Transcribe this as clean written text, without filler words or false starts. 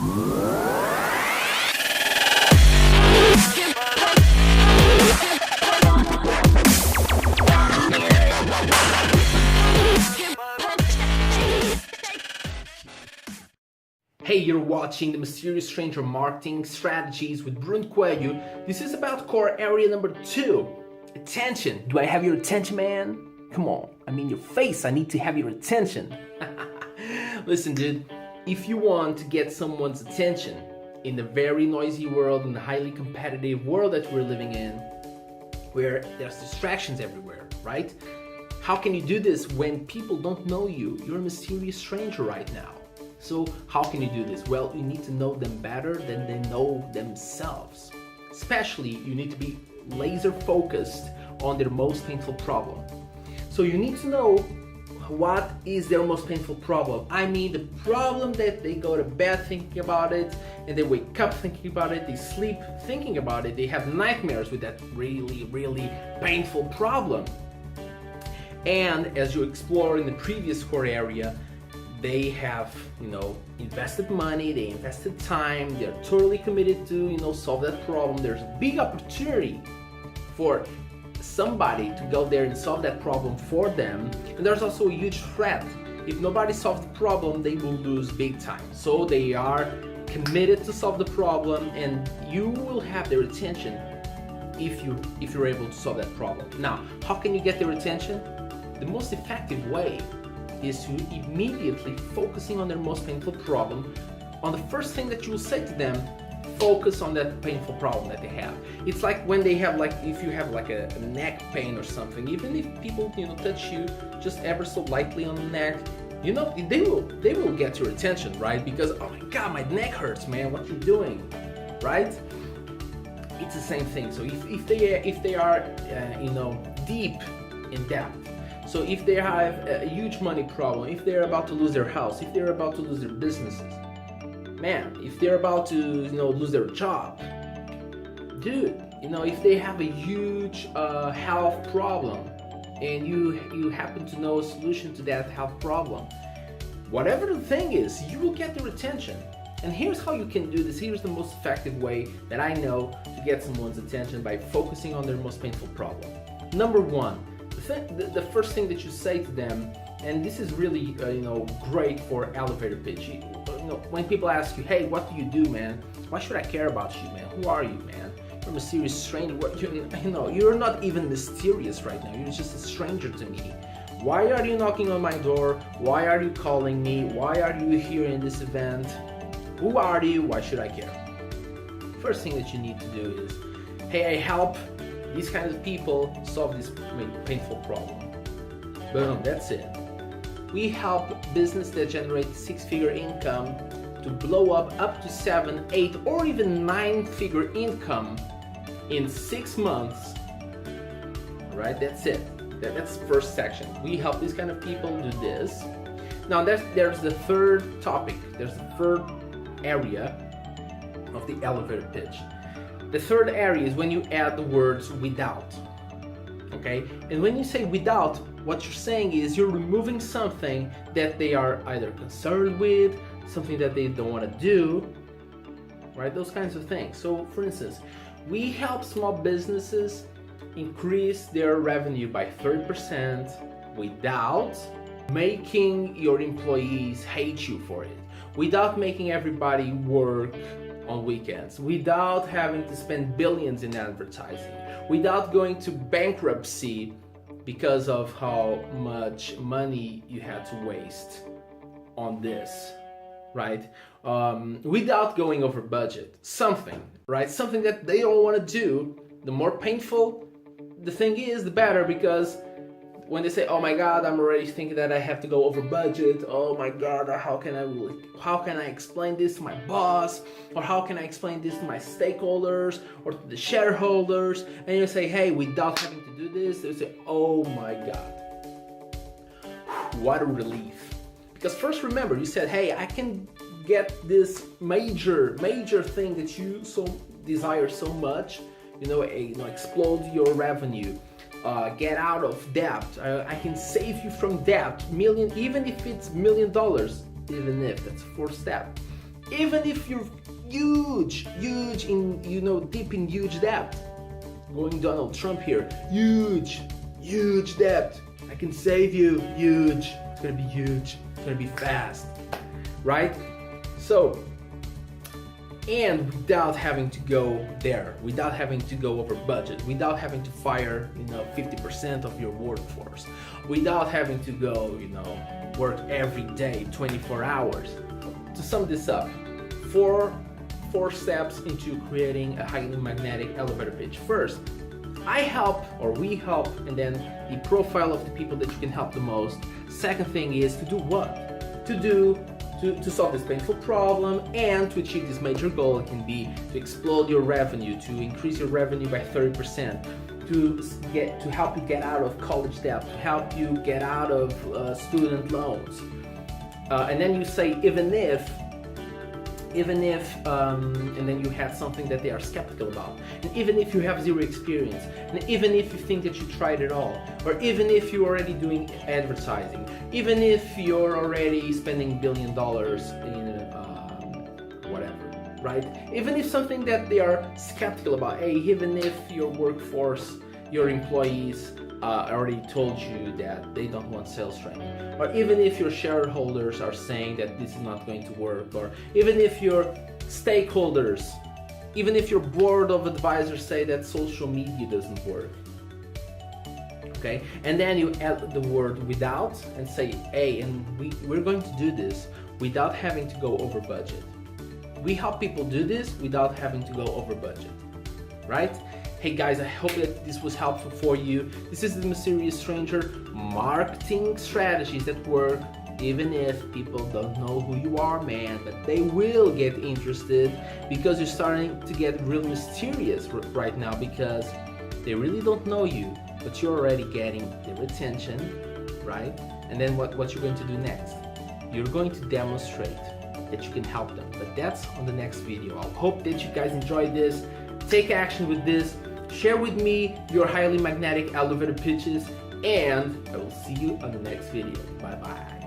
Hey, you're watching the Mysterious Stranger Marketing Strategies with Bruno Coelho. This is about core area number 2, attention. Do I have your attention, man? Come on, I'm in your face. I need to have your attention. Listen, dude, if you want to get someone's attention in the very noisy world, in the highly competitive world that we're living in, where there's distractions everywhere, right? How can you do this when people don't know you? You're a mysterious stranger right now. So how can you do this? Well, you need to know them better than they know themselves. Especially, you need to be laser focused on their most painful problem. So you need to know what is their most painful problem. I mean, the problem that they go to bed thinking about it, and they wake up thinking about it, they sleep thinking about it, they have nightmares with that really, really painful problem. And as you explore in the previous core area, they have, invested money, they invested time, they're totally committed to, solve that problem. There's a big opportunity for somebody to go there and solve that problem for them. And there's also a huge threat. If nobody solves the problem, they will lose big time. So they are committed to solve the problem, and you will have their attention if you're able to solve that problem. Now, how can you get their attention? The most effective way is to immediately focusing on their most painful problem. On the first thing that you will say to them, focus on that painful problem that they have. It's like when they have, if you have a neck pain or something, even if people touch you just ever so lightly on the neck, they will get your attention, right? Because, oh my god, my neck hurts, man, what you doing, right? It's the same thing. So if they are deep in debt, so if they have a huge money problem, if they're about to lose their house, if they're about to lose their businesses, man, if they're about to lose their job, dude, if they have a huge health problem and you happen to know a solution to that health problem, whatever the thing is, you will get their attention. And here's how you can do this. Here's the most effective way that I know to get someone's attention by focusing on their most painful problem. Number 1, the first thing that you say to them, and this is really great for elevator pitch. When people ask you, hey, what do you do, man? Why should I care about you, man? Who are you, man? You're a mysterious stranger. You're not even mysterious right now. You're just a stranger to me. Why are you knocking on my door? Why are you calling me? Why are you here in this event? Who are you? Why should I care? First thing that you need to do is, hey, I help these kinds of people solve this painful problem. Boom, that's it. We help business that generate 6-figure income to blow up to 7, 8, or even 9-figure income in 6 months. All right, that's it. That's the first section. We help these kind of people do this. Now there's the third topic. There's the third area of the elevator pitch. The third area is when you add the words without. Okay? And when you say without, what you're saying is you're removing something that they are either concerned with, something that they don't want to do, right? Those kinds of things. So, for instance, we help small businesses increase their revenue by 30% without making your employees hate you for it, without making everybody work on weekends, without having to spend billions in advertising, without going to bankruptcy because of how much money you had to waste on this, right? Without going over budget, something, right? Something that they don't want to do. The more painful the thing is, the better, because when they say, oh my god, I'm already thinking that I have to go over budget, oh my god, how can I explain this to my boss, or how can I explain this to my stakeholders or to the shareholders, and you say, hey, without having to do this, they say, oh my god, what a relief. Because first, remember, you said, hey, I can get this major thing that you so desire so much, explode your revenue, get out of debt. I can save you from debt, even if it's $1 million, even if that's the fourth step. Even if you're huge in, deep in huge debt. Going Donald Trump here, huge debt. I can save you, huge. It's gonna be huge, it's gonna be fast, right? So, and without having to go there, without having to go over budget, without having to fire, 50% of your workforce, without having to go, work every day, 24 hours. To sum this up, four steps into creating a highly magnetic elevator pitch. First, we help, and then the profile of the people that you can help the most. Second thing is to do what? To solve this painful problem and to achieve this major goal. It can be to explode your revenue, to increase your revenue by 30%, to help you get out of college debt, to help you get out of student loans. And then you say, even if, and then you have something that they are skeptical about, and even if you have zero experience, and even if you think that you tried it all, or even if you're already doing advertising, even if you're already spending $1 billion in whatever, right? Even if something that they are skeptical about, even if your workforce, your employees already told you that they don't want sales training, or even if your shareholders are saying that this is not going to work, or even if your stakeholders, even if your board of advisors say that social media doesn't work, okay? And then you add the word without and say, hey, and we're going to do this without having to go over budget. We help people do this without having to go over budget, right? Hey guys, I hope that this was helpful for you. This is the Mysterious Stranger marketing strategies that work even if people don't know who you are, man, but they will get interested because you're starting to get real mysterious right now because they really don't know you, but you're already getting their attention, right? And then what you're going to do next? You're going to demonstrate that you can help them, but that's on the next video. I hope that you guys enjoyed this. Take action with this. Share with me your highly magnetic elevator pitches, and I will see you on the next video. Bye bye.